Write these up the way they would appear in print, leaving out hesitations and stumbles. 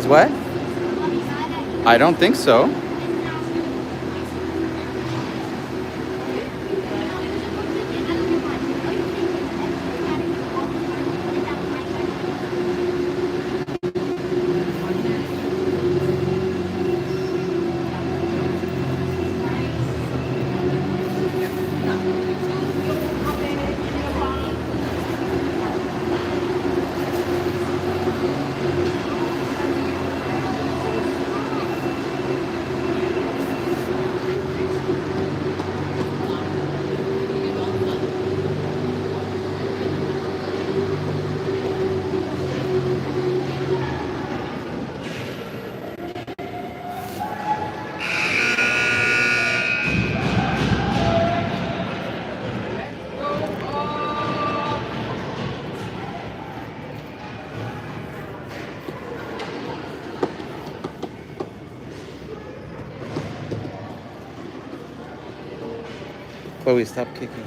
what? I don't think so. Chloe, stop kicking.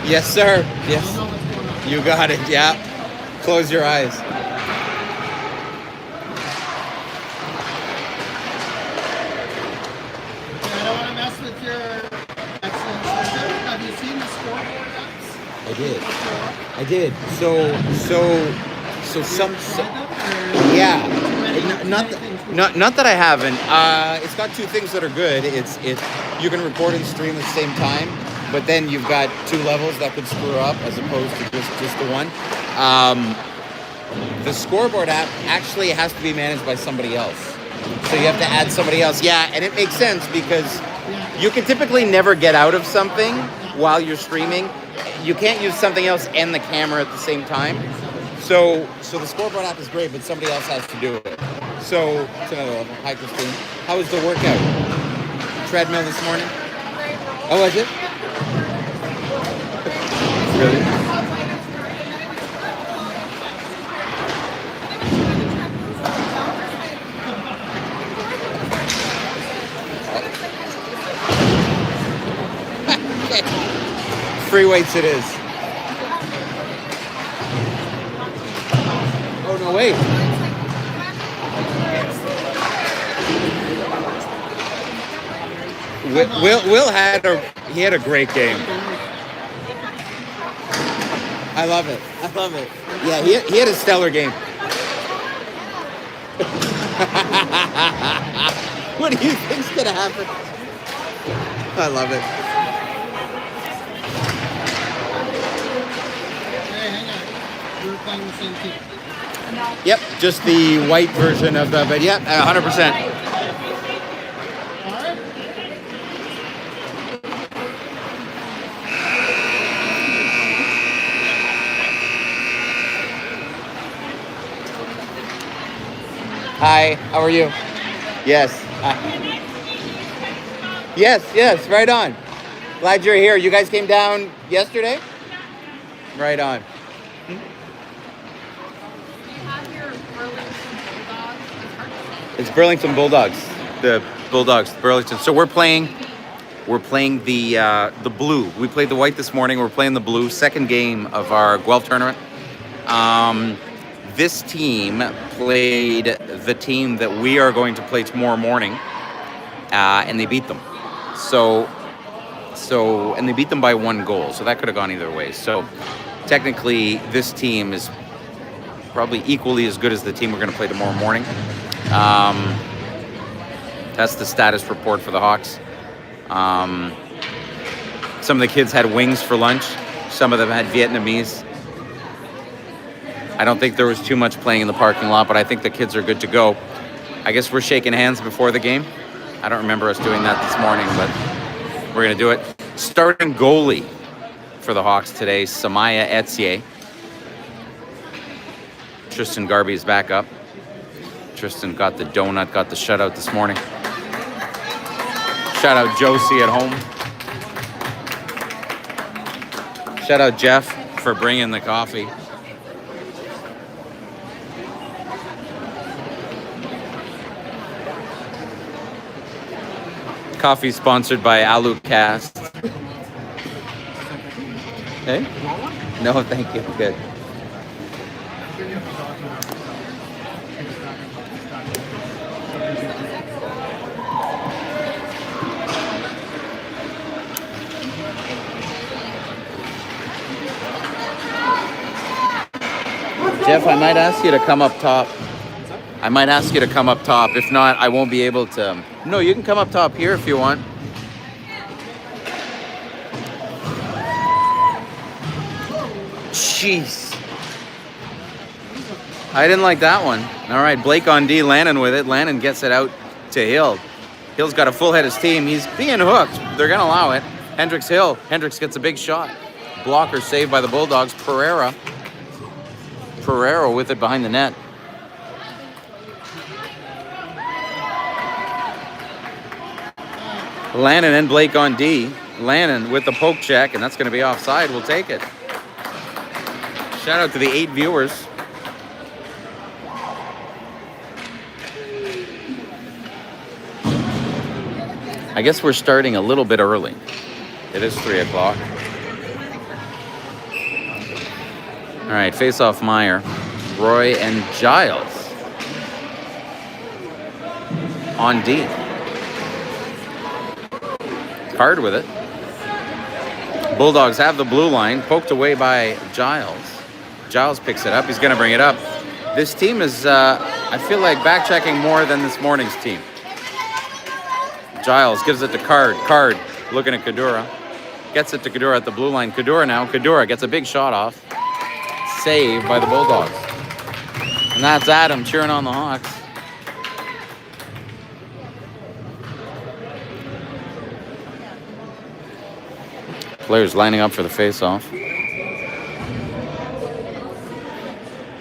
Yes, sir. Yes. You got it. Yeah. Close your eyes. I don't want to mess with your excellent system. Have you seen the scoreboard apps? I did. So some. Yeah. Not that I haven't. It's got two things that are good. It's you can record and stream at the same time, but then you've got two levels that could screw up as opposed to just the one. The scoreboard app actually has to be managed by somebody else. So you have to add somebody else. Yeah, and it makes sense because you can typically never get out of something while you're streaming. You can't use something else and the camera at the same time. So the scoreboard app is great, but somebody else has to do it. So it's another level. Hi, Christine. How was the workout? Treadmill this morning? Oh, was it? Really? Free weights it is. Oh, no, wait. Will had a great game. I love it. Yeah, he had a stellar game. What do you think's gonna happen? I love it. Hey, hang on. We're playing the same team. Yep, just the white version of the, but yep, 100%. All right. Hi, how are you? Yes. Yes, right on. Glad you're here. You guys came down yesterday? Right on. It's Burlington Bulldogs. The Bulldogs, Burlington. So we're playing the blue. We played the white this morning. We're playing the blue. Second game of our Guelph tournament. This team played the team that we are going to play tomorrow morning, and they beat them. And they beat them by 1 goal. So that could have gone either way. So technically, this team is probably equally as good as the team we're going to play tomorrow morning. That's the status report for the Hawks. Some of the kids had wings for lunch. Some of them had Vietnamese. I don't think there was too much playing in the parking lot, but I think the kids are good to go. I guess we're shaking hands before the game. I don't remember us doing that this morning, but we're going to do it. Starting goalie for the Hawks today, Samaya Etier. Tristan Garvey is back up. Tristan got the donut, got the shutout this morning. Shout out Josie at home. Shout out Jeff for bringing the coffee. Coffee sponsored by Alucast. Hey? No, thank you. Good. Jeff, I might ask you to come up top. I might ask you to come up top. If not, I won't be able to. No, you can come up top here if you want. Jeez. I didn't like that one. All right, Blake on D, Lannon with it. Lannon gets it out to Hill. Hill's got a full head of steam. He's being hooked. They're going to allow it. Hill. Hendricks gets a big shot. Blocker saved by the Bulldogs. Pereira with it behind the net. Lannon and Blake on D. Lannon with the poke check, and that's going to be offside. We'll take it. Shout out to the 8 viewers. I guess we're starting a little bit early. It is 3 o'clock. All right, face-off Meyer. Roy and Giles on D. Card with it. Bulldogs have the blue line, poked away by Giles. Giles picks it up. He's going to bring it up. This team is, I feel like, back-checking more than this morning's team. Giles gives it to Card. Card looking at Kadura. Gets it to Kadura at the blue line. Kadura now. Kadura gets a big shot off. Saved by the Bulldogs. And that's Adam cheering on the Hawks. Players lining up for the face-off.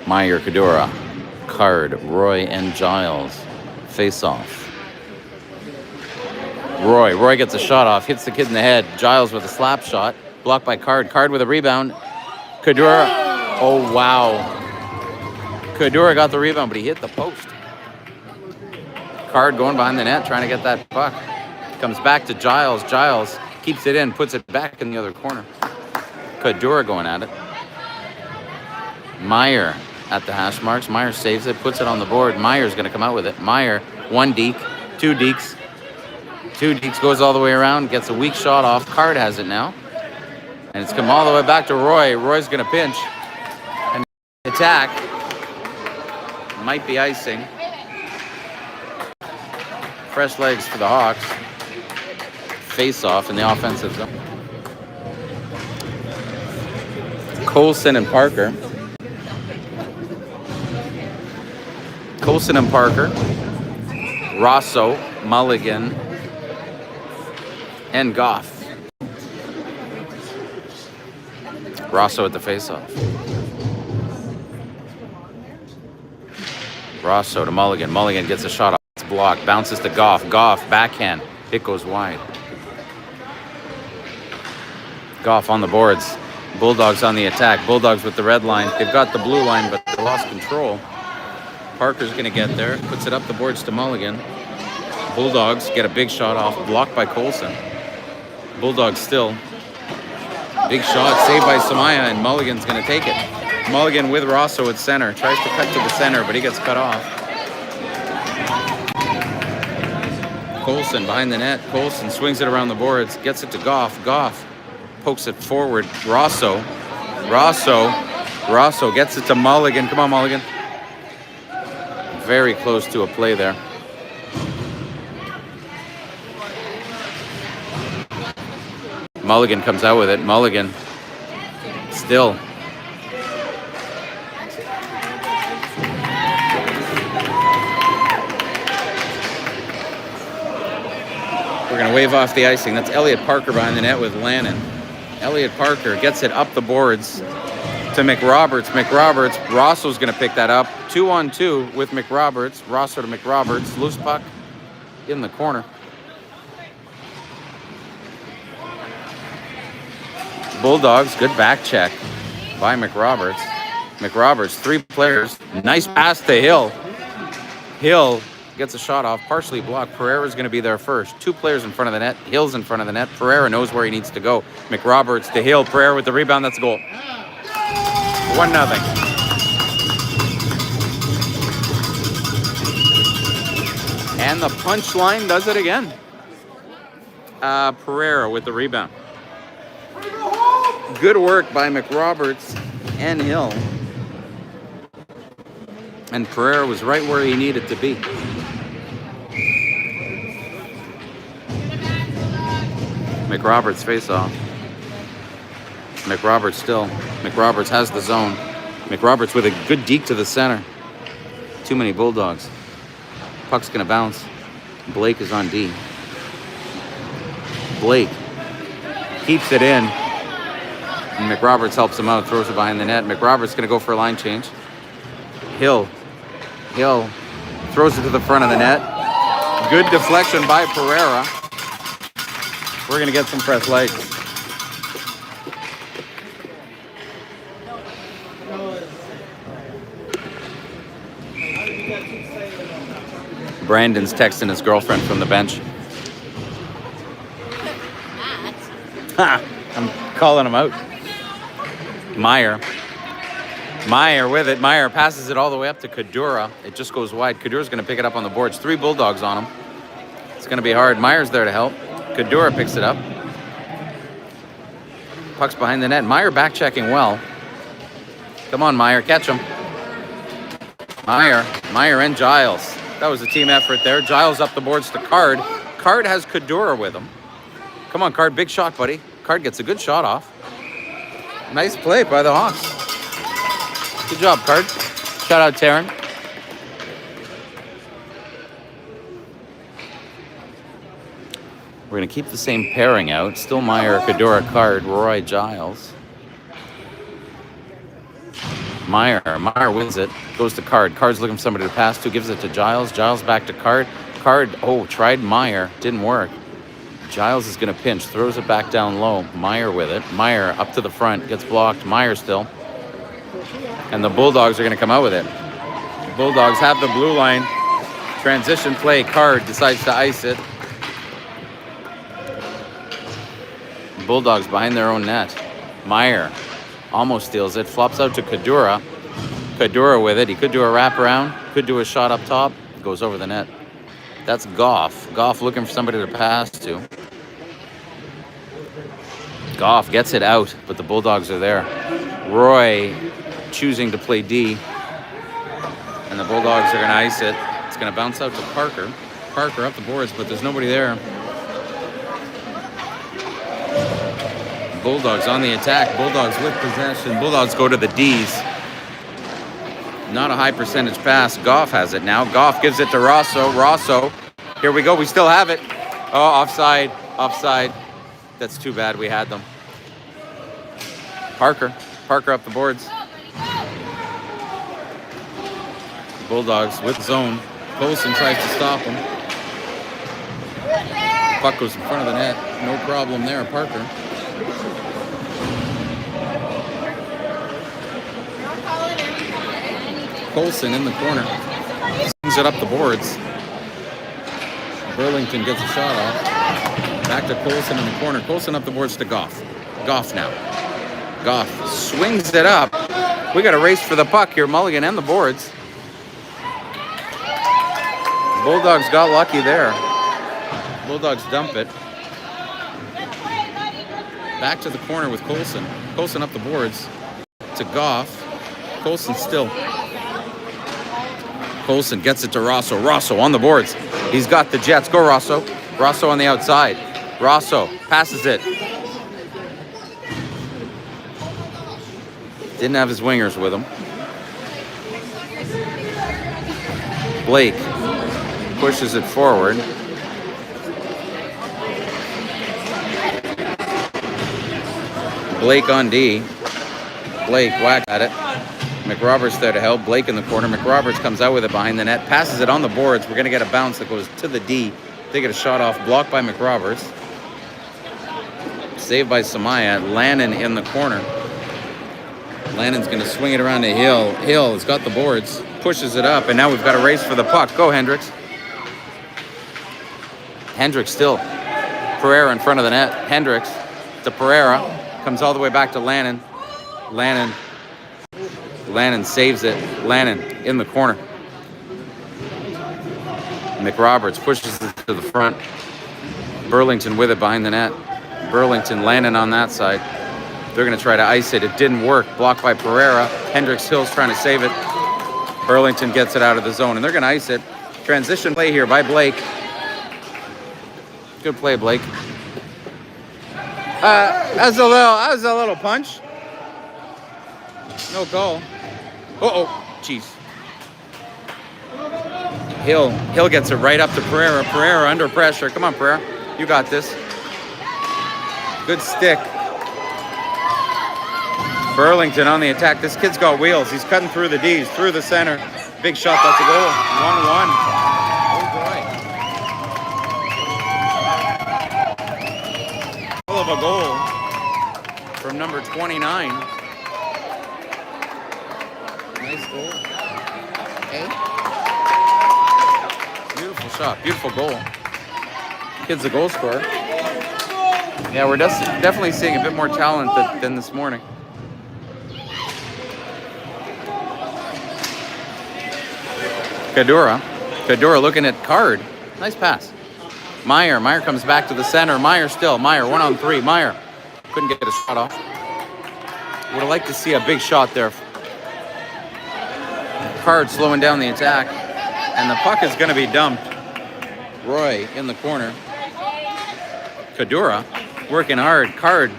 Meyer, Kadura, Card, Roy, and Giles. Face-off. Roy gets a shot off, hits the kid in the head. Giles with a slap shot, blocked by Card. Card with a rebound. Kadura. Oh, wow. Kadura got the rebound, but he hit the post. Card going behind the net, trying to get that puck. Comes back to Giles. Giles keeps it in, puts it back in the other corner. Kadura going at it. Meyer at the hash marks. Meyer saves it, puts it on the board. Meyer's going to come out with it. Meyer, 1 deke, 2 dekes. 2 dekes goes all the way around, gets a weak shot off. Card has it now. And it's come all the way back to Roy. Roy's going to pinch. And attack. Might be icing. Fresh legs for the Hawks. Face off in the offensive zone. Colson and Parker. Rosso, Mulligan, and Goff. Rosso at the face-off. Rosso to Mulligan. Mulligan gets a shot off. It's blocked. Bounces to Goff. Goff, backhand. It goes wide. Goff on the boards. Bulldogs on the attack. Bulldogs with the red line. They've got the blue line, but they lost control. Parker's going to get there. Puts it up the boards to Mulligan. Bulldogs get a big shot off. Blocked by Colson. Bulldogs still. Big shot saved by Samaya, and Mulligan's going to take it. Mulligan with Rosso at center. Tries to cut to the center, but he gets cut off. Colson behind the net. Colson swings it around the boards. Gets it to Goff. Goff pokes it forward. Rosso gets it to Mulligan. Come on, Mulligan. Very close to a play there. Mulligan comes out with it. Mulligan still. We're going to wave off the icing. That's Elliot Parker behind the net with Lannon. Elliot Parker gets it up the boards to McRoberts. McRoberts, Rosso's going to pick that up. 2-on-2 with McRoberts. Rosso to McRoberts. Loose puck in the corner. Bulldogs, good back check by McRoberts. McRoberts, 3 players. Nice pass to Hill. Hill gets a shot off, partially blocked. Pereira's going to be there first. 2 players in front of the net. Hill's in front of the net. Pereira knows where he needs to go. McRoberts to Hill. Pereira with the rebound. That's a goal. 1-0. And the punchline does it again. Pereira with the rebound. Good work by McRoberts and Hill. And Pereira was right where he needed to be. McRoberts face off. McRoberts still. McRoberts has the zone. McRoberts with a good deke to the center. Too many Bulldogs. Puck's gonna bounce. Blake is on D. Blake keeps it in. And McRoberts helps him out, throws it behind the net. McRoberts gonna go for a line change. Hill throws it to the front of the net. Good deflection by Pereira. We're gonna get some press lights. Brandon's texting his girlfriend from the bench. I'm calling him out. Meyer with it. Meyer passes it all the way up to Kadura. It just goes wide. Kadura's going to pick it up on the boards. 3 Bulldogs on him. It's going to be hard. Meyer's there to help. Kadura picks it up. Puck's behind the net. Meyer back checking well. Come on, Meyer. Catch him. Meyer and Giles. That was a team effort there. Giles up the boards to Card. Card has Kadura with him. Come on, Card. Big shot, buddy. Card gets a good shot off. Nice play by the Hawks. Good job, Card. Shout out, Taryn. We're going to keep the same pairing out. Still Meyer, Kadura, Card, Roy, Giles. Meyer wins it. Goes to Card. Card's looking for somebody to pass to. Gives it to Giles. Giles back to Card. Card, tried Meyer. Didn't work. Giles is going to pinch. Throws it back down low. Meyer with it. Meyer up to the front. Gets blocked. Meyer still. And the Bulldogs are going to come out with it. The Bulldogs have the blue line. Transition play. Card decides to ice it. Bulldogs behind their own net. Meyer almost steals it. Flops out to Kadura. Kadura with it. He could do a wraparound. Could do a shot up top. Goes over the net. That's Goff. Goff looking for somebody to pass to. Goff gets it out, but the Bulldogs are there. Roy choosing to play D. And the Bulldogs are going to ice it. It's going to bounce out to Parker. Parker up the boards, but there's nobody there. Bulldogs on the attack. Bulldogs with possession. Bulldogs go to the D's. Not a high percentage pass. Goff has it now. Goff gives it to Rosso. Rosso. Here we go. We still have it. Oh, offside. Offside. That's too bad. We had them. Parker. Parker up the boards. Bulldogs with zone. Colson tries to stop him. Puck goes in front of the net. No problem there, Parker. Colson in the corner. Swings it up the boards. Burlington gets a shot off. Back to Colson in the corner. Colson up the boards to Goff. Goff now. Goff swings it up. We got a race for the puck here. Mulligan and the boards. Bulldogs got lucky there. Bulldogs dump it. Back to the corner with Colson. Colson up the boards to Goff. Colson still. Colson gets it to Rosso. Rosso on the boards. He's got the Jets. Go, Rosso. Rosso on the outside. Rosso passes it. Didn't have his wingers with him. Blake pushes it forward. Blake on D. Blake whacks at it. McRoberts there to help. Blake in the corner. McRoberts comes out with it behind the net. Passes it on the boards. We're going to get a bounce that goes to the D. They get a shot off. Blocked by McRoberts. Saved by Samaya. Lannon in the corner. Lannon's going to swing it around to Hill. Hill has got the boards. Pushes it up. And now we've got a race for the puck. Go, Hendricks. Hendricks still. Pereira in front of the net. Hendricks to Pereira. Comes all the way back to Lannon. Lannon saves it. Lannon in the corner. McRoberts pushes it to the front. Burlington with it behind the net. Burlington, Lannon on that side. They're going to try to ice it. It didn't work. Blocked by Pereira. Hendricks Hill's trying to save it. Burlington gets it out of the zone, and they're going to ice it. Transition play here by Blake. Good play, Blake. That was a little punch. No goal. Jeez. Hill gets it right up to Pereira. Pereira under pressure. Come on, Pereira. You got this. Good stick. Burlington on the attack. This kid's got wheels. He's cutting through the D's, through the center. Big shot. That's a goal. 1-1. Oh, boy. Hell of a goal from number 29. Nice goal. Okay. Beautiful shot. Beautiful goal. Kid's a goal scorer. Yeah, we're definitely seeing a bit more talent than this morning. Kadura looking at Card. Nice pass. Meyer comes back to the center. Meyer 1-on-3. Meyer couldn't get a shot off. Would have liked to see a big shot there. Card slowing down the attack. And the puck is going to be dumped. Roy in the corner. Kadura working hard. Card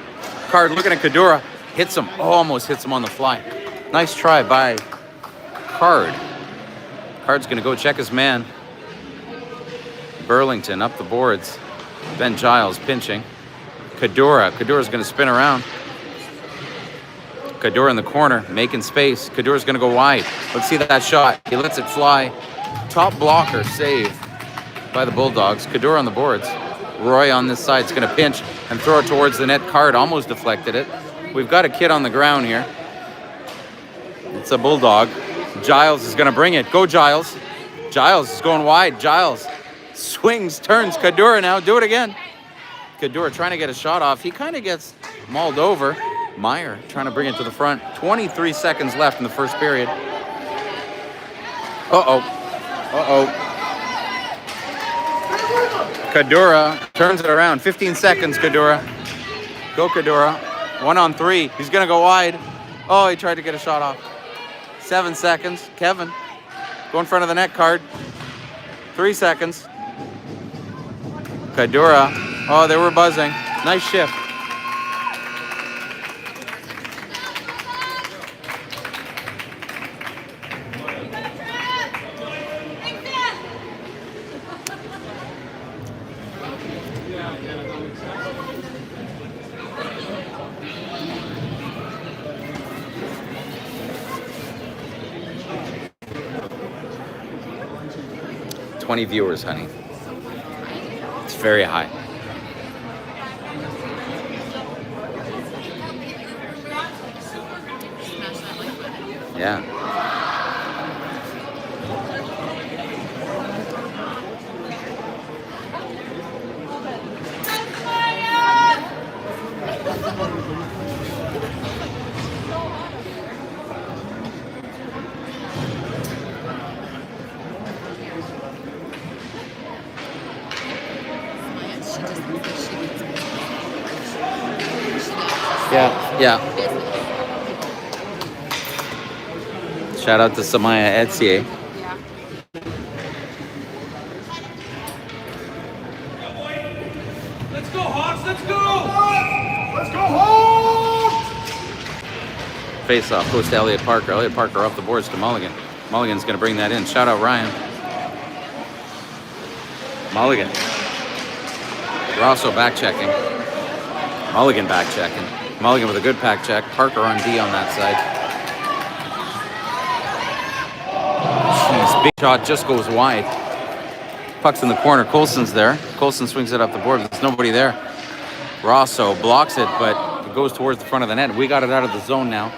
looking at Kadura. Hits him. Almost hits him on the fly. Nice try by Card. Card's going to go check his man. Burlington up the boards. Ben Giles pinching. Kadura's going to spin around. Kadura in the corner, making space. Kadura's going to go wide. Let's see that shot. He lets it fly. Top blocker save by the Bulldogs. Kadura on the boards. Roy on this side is going to pinch and throw it towards the net. Card almost deflected it. We've got a kid on the ground here. It's a Bulldog. Giles is going to bring it. Go, Giles. Giles is going wide. Giles swings, turns. Kadura now. Do it again. Kadura trying to get a shot off. He kind of gets mauled over. Meyer trying to bring it to the front. 23 seconds left in the first period. Kadura turns it around. 15 seconds, Kadura. Go, Kadura. 1-on-3. He's going to go wide. Oh, he tried to get a shot off. 7 seconds. Kevin. Go in front of the net. Card. 3 seconds. Kadura. Oh, they were buzzing. Nice shift. Viewers, honey. It's very high. Yeah. Yeah. Shout out to Samaya Etier. Let's go, Hawks! Let's go! Let's go, Hawks! Face-off goes to Elliot Parker. Elliot Parker off the boards to Mulligan. Mulligan's going to bring that in. Shout out Ryan. Mulligan. Rosso back checking. Mulligan back checking. Mulligan with a good pack check. Parker on D on that side. Jeez, big shot just goes wide. Puck's in the corner. Colson's there. Colson swings it up the board. There's nobody there. Rosso blocks it, but it goes towards the front of the net. We got it out of the zone now.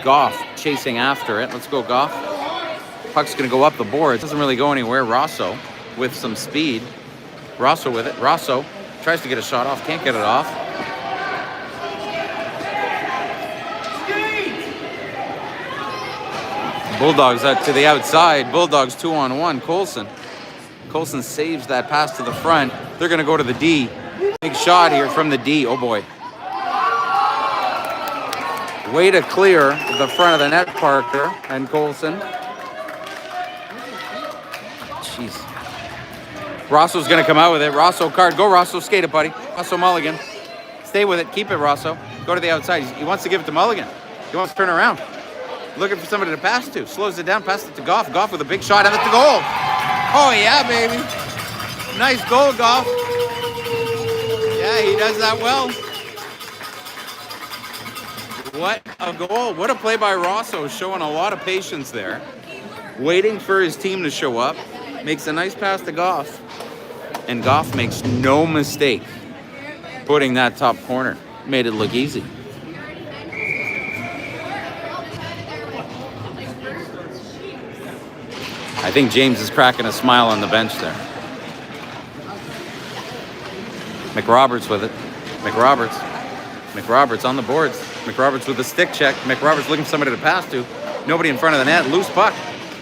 Goff chasing after it. Let's go, Goff. Puck's going to go up the board. Doesn't really go anywhere. Rosso with some speed. Rosso with it. Rosso tries to get a shot off. Can't get it off. Bulldogs out to the outside. Bulldogs 2-on-1. Colson. Colson saves that pass to the front. They're going to go to the D. Big shot here from the D. Oh, boy. Way to clear the front of the net, Parker and Colson. Jeez. Rosso's going to come out with it. Rosso card. Go, Rosso. Skate it, buddy. Rosso Mulligan. Stay with it. Keep it, Rosso. Go to the outside. He wants to give it to Mulligan. He wants to turn around. Looking for somebody to pass to. Slows it down. Passes it to Goff. Goff with a big shot. And it's the goal. Oh, yeah, baby. Nice goal, Goff. Yeah, he does that well. What a goal. What a play by Rosso. Showing a lot of patience there. Waiting for his team to show up. Makes a nice pass to Goff. And Goff makes no mistake putting that top corner. Made it look easy. I think James is cracking a smile on the bench there. McRoberts with it. McRoberts on the boards. McRoberts with a stick check. McRoberts looking for somebody to pass to. Nobody in front of the net. Loose puck.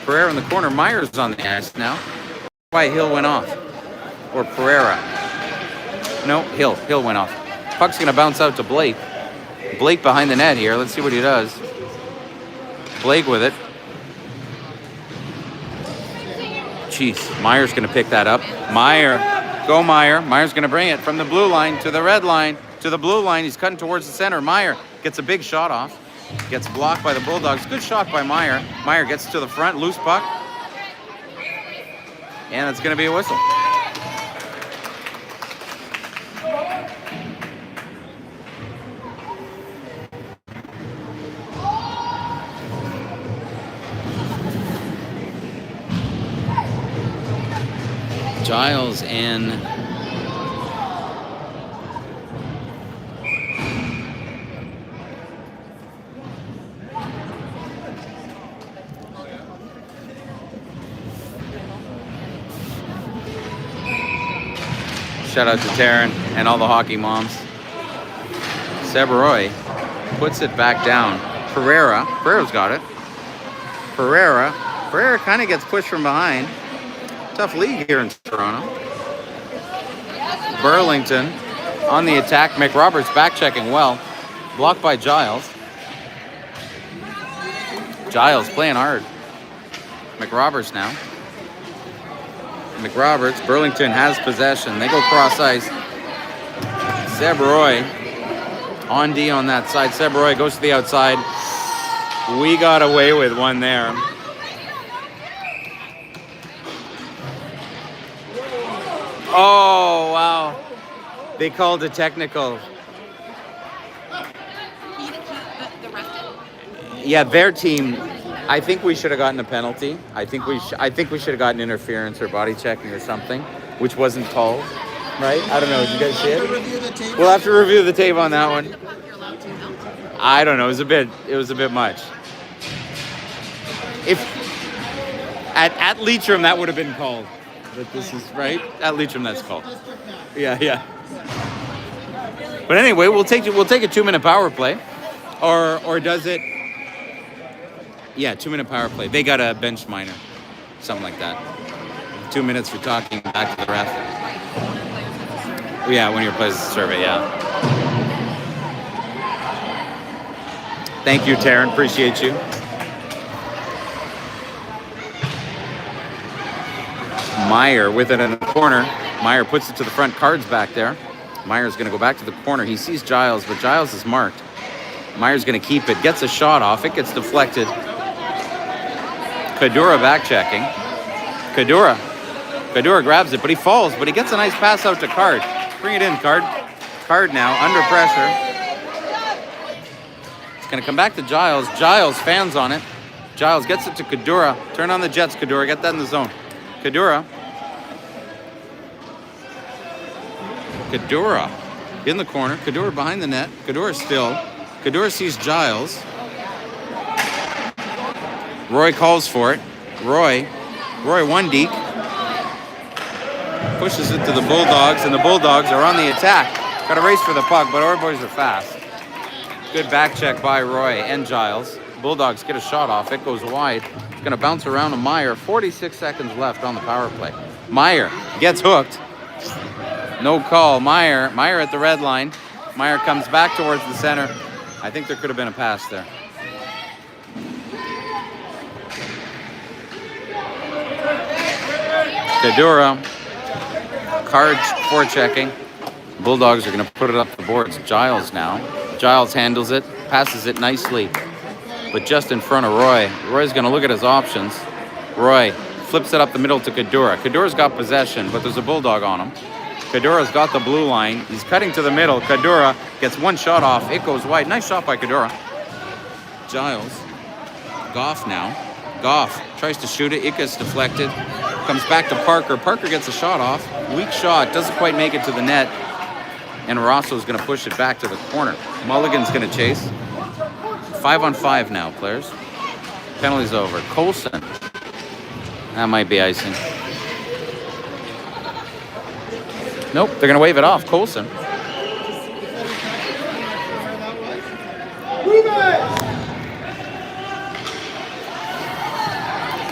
Pereira in the corner. Myers on the ice now. Why Hill went off. Or Pereira. No, Hill. Hill went off. Puck's going to bounce out to Blake. Blake behind the net here. Let's see what he does. Blake with it. Jeez. Myers going to pick that up. Go Meyer. Meyer's going to bring it from the blue line to the red line to the blue line. He's cutting towards the center. Meyer gets a big shot off. Gets blocked by the Bulldogs. Good shot by Meyer. Meyer gets to the front. Loose puck. And it's going to be a whistle. Giles and shout out to Taryn and all the hockey moms. Seberoy puts it back down. Pereira's got it. Pereira kind of gets pushed from behind. Tough league here in Toronto. Burlington on the attack. McRoberts back checking well. Blocked by Giles. Giles playing hard. McRoberts now. McRoberts. Burlington has possession. They go cross ice. Seberoy on D on that side. Seberoy goes to the outside. We got away with one there. Oh, wow. They called a technical. Yeah, their team. I think we should have gotten a penalty. I think we should have gotten interference or body checking or something, which wasn't called. Right? I don't know. Did you guys see it? We'll have to review the tape on that one. I don't know. It was a bit much. If at Leitrim that would have been called. But this is right at Leitrim. That's called. Yeah. But anyway, we'll take a 2-minute power play, or does it? Yeah, 2-minute power play. They got a bench minor, something like that. 2 minutes for talking back to the ref. Yeah, when your players survey. Yeah. Thank you, Taryn. Appreciate you. Meyer with it in the corner. Meyer puts it to the front. Cards back there. Meyer's going to go back to the corner. He sees Giles, but Giles is marked. Meyer's going to keep it. Gets a shot off. It gets deflected. Kadura back checking. Kadura grabs it, but he falls. But he gets a nice pass out to Card. Bring it in, Card. Card now, under pressure. It's going to come back to Giles. Giles fans on it. Giles gets it to Kadura. Turn on the Jets, Kadura. Get that in the zone. Kadura in the corner. Kadura behind the net. Kadura still. Kadura sees Giles. Roy calls for it. Roy one deek. Pushes it to the Bulldogs, and the Bulldogs are on the attack. Got to race for the puck, but our boys are fast. Good back check by Roy and Giles. Bulldogs get a shot off. It goes wide. It's going to bounce around to Meyer. 46 seconds left on the power play. Meyer gets hooked. No call. Meyer at the red line. Meyer comes back towards the center. I think there could have been a pass there. Kadura. Card forechecking. Bulldogs are going to put it up the boards. Giles now. Giles handles it. Passes it nicely. But just in front of Roy. Roy's going to look at his options. Roy flips it up the middle to Kadura. Kadura's got possession, but there's a Bulldog on him. Kadura's got the blue line. He's cutting to the middle. Kadura gets one shot off. It goes wide. Nice shot by Kadura. Giles. Goff now. Goff tries to shoot it. It gets deflected. Comes back to Parker. Parker gets a shot off. Weak shot. Doesn't quite make it to the net. And Rosso's going to push it back to the corner. Mulligan's going to chase. 5-on-5 now, players. Penalty's over. Colson. That might be icing. Nope, they're going to wave it off. Colson.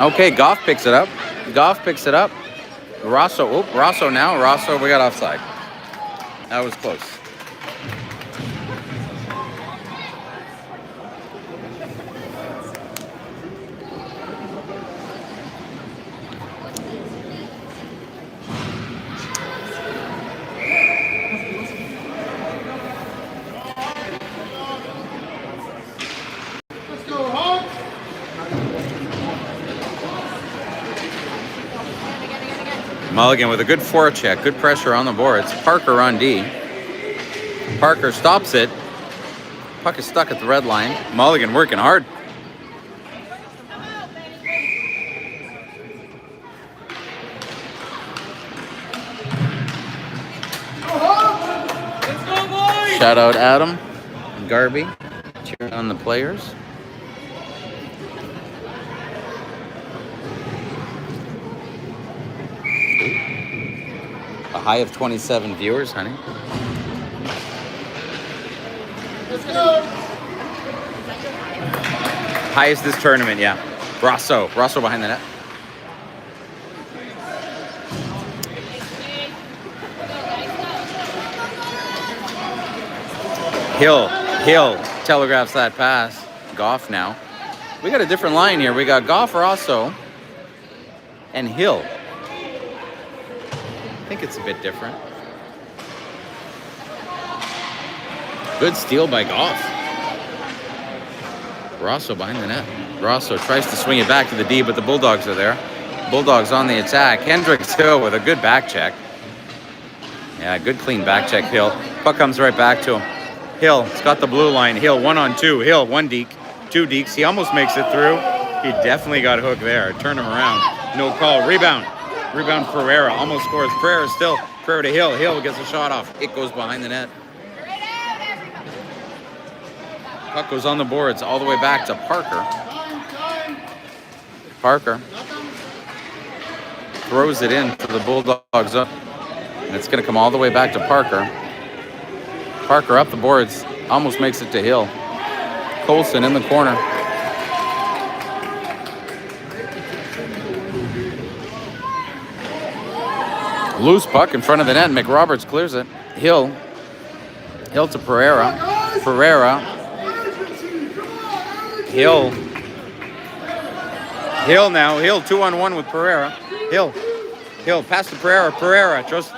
Okay, Goff picks it up. Rosso now. Rosso, we got offside. That was close. Mulligan with a good forecheck, good pressure on the boards. Parker on D. Parker stops it. Puck is stuck at the red line. Mulligan working hard. Shout out Adam and Garby cheering on the players. A high of 27 viewers, honey. Let's go. Highest this tournament, yeah. Rosso behind the net. Hill telegraphs that pass. Goff now. We got a different line here. We got Goff, Rosso, and Hill. I think it's a bit different. Good steal by Goff. Rosso behind the net. Rosso tries to swing it back to the D, but the Bulldogs are there. Bulldogs on the attack. Hendricks Hill with a good back check. Yeah, good clean back check, Hill. Puck comes right back to him. Hill, it's got the blue line. Hill, 1-on-2. Hill, one deek, two deeks. He almost makes it through. He definitely got hooked there. Turn him around. No call. Rebound Pereira. Almost scores. Pereira still. Pereira to Hill. Hill gets a shot off. It goes behind the net. Puck goes on the boards all the way back to Parker. Parker throws it in for the Bulldogs up. And it's going to come all the way back to Parker. Parker up the boards. Almost makes it to Hill. Colson in the corner. Loose puck in front of the net. McRoberts clears it. Hill to Pereira. Hill now. Hill 2-on-1 with Pereira. Hill pass to Pereira. Just.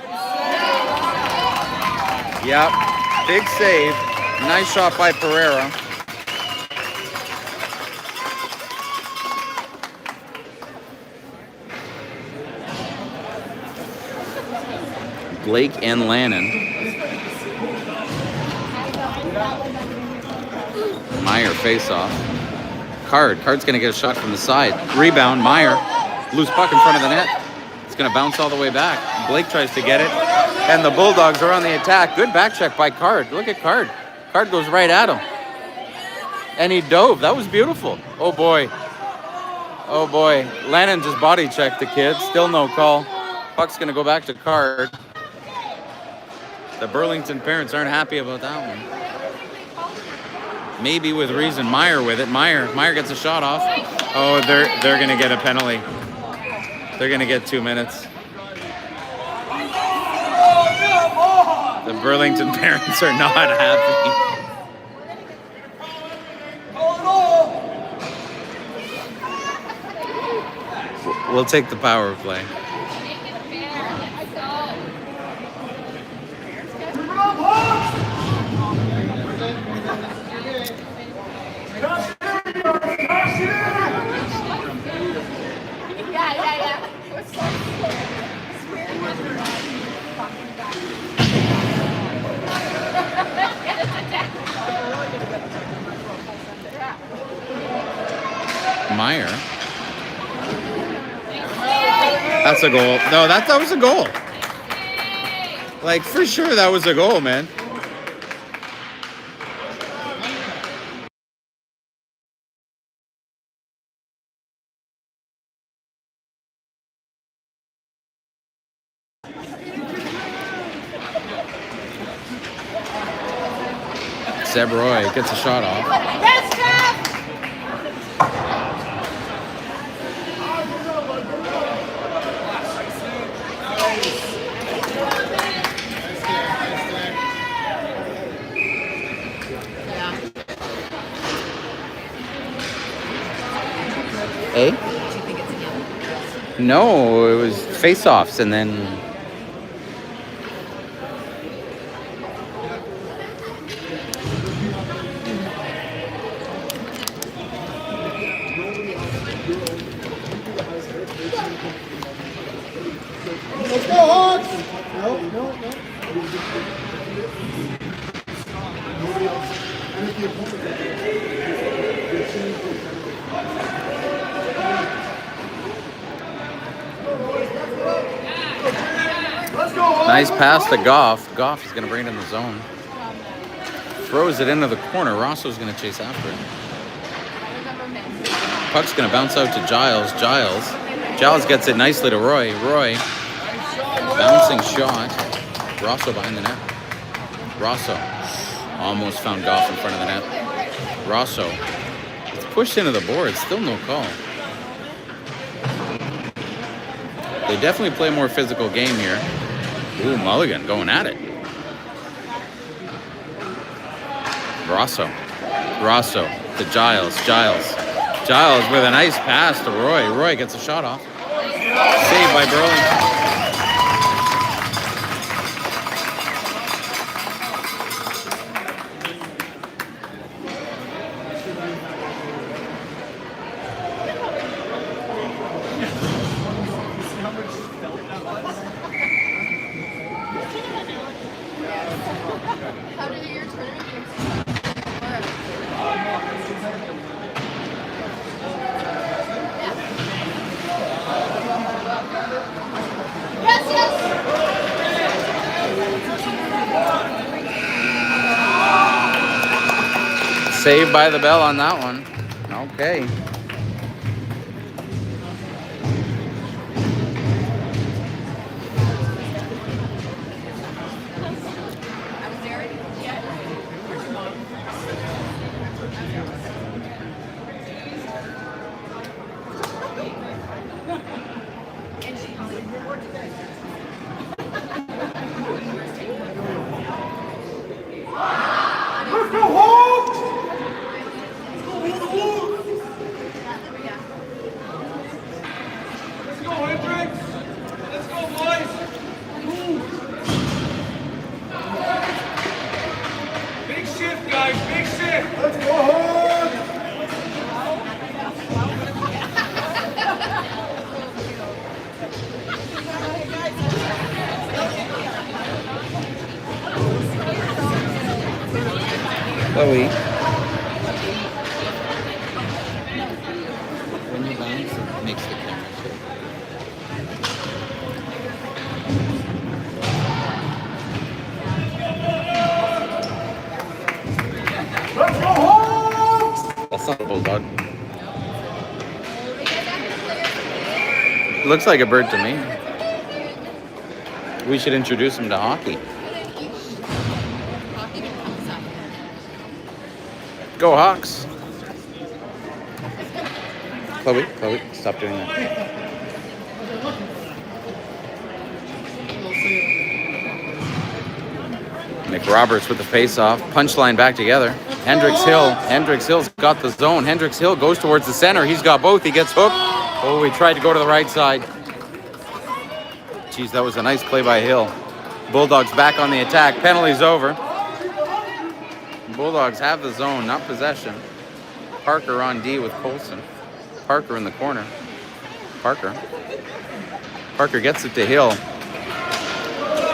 Yep. Big save. Nice shot by Pereira. Blake and Lannon. Meyer face off. Card's gonna get a shot from the side. Rebound, Meyer. Loose puck in front of the net. It's gonna bounce all the way back. Blake tries to get it. And the Bulldogs are on the attack. Good back check by Card. Look at Card. Card goes right at him. And he dove. That was beautiful. Oh boy. Oh boy. Lannon just body checked the kid. Still no call. Puck's gonna go back to Card. The Burlington parents aren't happy about that one. Maybe with reason. Meyer with it. Meyer gets a shot off. Oh, they're gonna get a penalty. They're gonna get 2 minutes. The Burlington parents are not happy. We'll take the power play. Meyer. That's a goal. No, that was a goal. Like, for sure that was a goal, man. Zeb Roy gets a shot off. Eh? No, it was face-offs and then... Let's go, Hawks! No. Nice pass to Goff. Goff is going to bring it in the zone. Throws it into the corner. Rosso's going to chase after it. Puck's going to bounce out to Giles. Giles gets it nicely to Roy. Roy, bouncing shot. Rosso behind the net. Rosso almost found Goff in front of the net. Rosso, it's pushed into the board. Still no call. They definitely play a more physical game here. Ooh, Mulligan going at it. Rosso to Giles. Giles with a nice pass to Roy. Roy gets a shot off. Saved by Burlington. Saved by the bell on that one. Okay. bulldog. Looks like a bird to me. We should introduce him to hockey. Go Hawks. Chloe, stop doing that. McRoberts with the face-off. Punchline back together. Hendricks Hill's got the zone. Hendricks Hill goes towards the center. He's got both. He gets hooked. Oh, he tried to go to the right side. Jeez, that was a nice play by Hill. Bulldogs back on the attack. Penalty's over. Bulldogs have the zone, not possession. Parker on D with Colson. Parker in the corner. Parker gets it to Hill.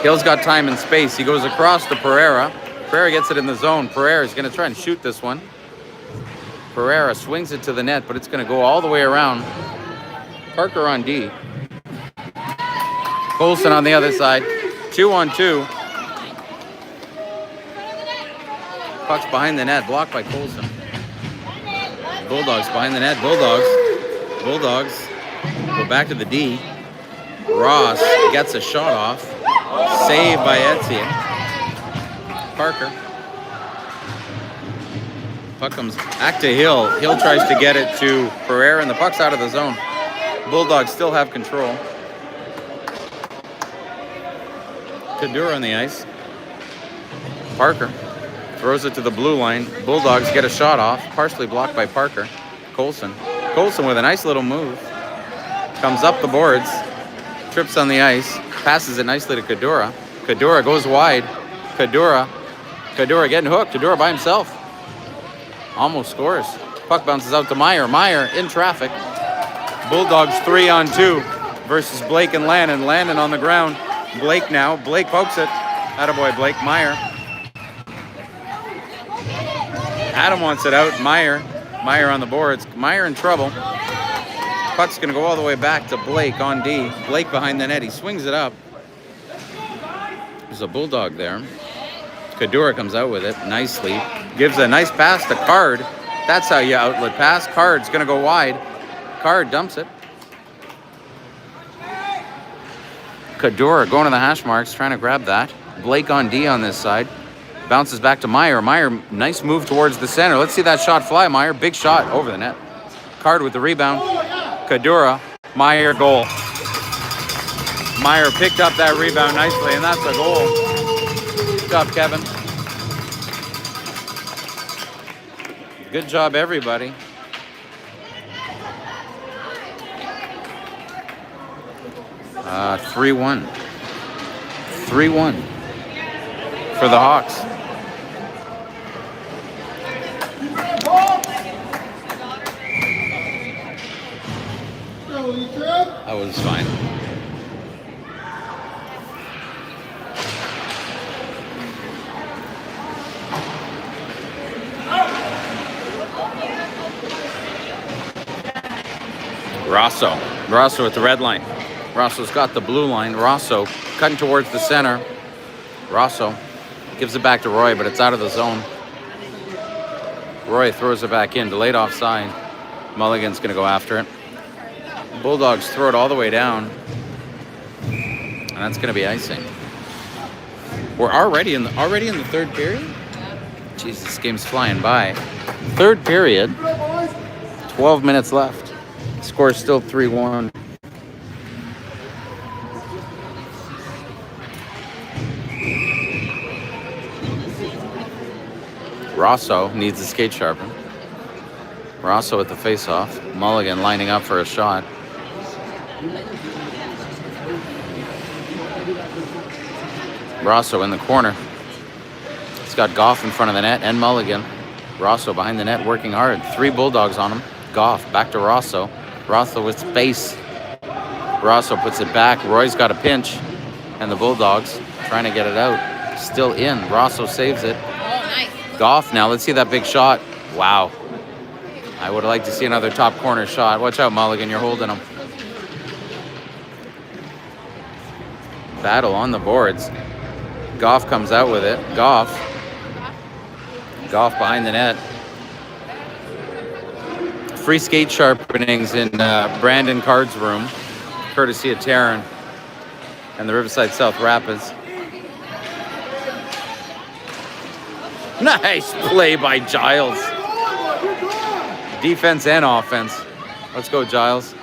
Hill's got time and space. He goes across to Pereira. Pereira gets it in the zone. Pereira's going to try and shoot this one. Pereira swings it to the net, but it's going to go all the way around. Parker on D. Colson on the other side. 2-on-2. Puck's behind the net, blocked by Colson. Bulldogs behind the net. Bulldogs go back to the D. Ross gets a shot off. Saved by Etienne. Parker. Puck comes back to Hill. Hill tries to get it to Pereira, and the puck's out of the zone. Bulldogs still have control. Kadura on the ice. Parker throws it to the blue line. Bulldogs get a shot off, partially blocked by Parker. Colson with a nice little move. Comes up the boards, trips on the ice, passes it nicely to Kadura. Kadura goes wide. Kadura getting hooked. Kadura by himself. Almost scores. Puck bounces out to Meyer. Meyer in traffic. Bulldogs 3-on-2 versus Blake and Lannon. Lannon on the ground. Blake now. Blake pokes it. Attaboy Blake. Meyer. Adam wants it out. Meyer on the boards. Meyer in trouble. Puck's going to go all the way back to Blake on D. Blake behind the net. He swings it up. There's a Bulldog there. Kadura comes out with it nicely. Gives a nice pass to Card. That's how you outlet pass. Card's going to go wide. Card dumps it. Kadura going to the hash marks, trying to grab that. Blake on D on this side. Bounces back to Meyer. Meyer, nice move towards the center. Let's see that shot fly, Meyer. Big shot over the net. Card with the rebound. Kadura. Meyer, goal. Meyer picked up that rebound nicely, and that's a goal. Good job, Kevin. Good job, everybody. Uh, 3-1. 3-1 for the Hawks. That was fine. Rosso at the red line. Rosso's got the blue line. Rosso cutting towards the center. Rosso gives it back to Roy, but it's out of the zone. Roy throws it back in, delayed offside. Mulligan's going to go after it. Bulldogs throw it all the way down, and that's going to be icing. We're already in the third period. Jeez, this game's flying by. Third period. 12 minutes left. Score's still 3-1. Rosso needs the skate sharpen. Rosso at the face-off. Mulligan lining up for a shot. Rosso in the corner. He's got Goff in front of the net and Mulligan. Rosso behind the net working hard. 3 Bulldogs on him. Goff back to Rosso. Rosso with space. Rosso puts it back. Roy's got a pinch. And the Bulldogs trying to get it out. Still in. Rosso saves it. Goff now. Let's see that big shot. Wow. I would have liked to see another top corner shot. Watch out, Mulligan. You're holding him. Battle on the boards. Goff comes out with it. Goff behind the net. Free skate sharpenings in Brandon Card's room, courtesy of Taryn and the Riverside South Rapids. Nice play by Giles. Defense and offense. Let's go, Giles.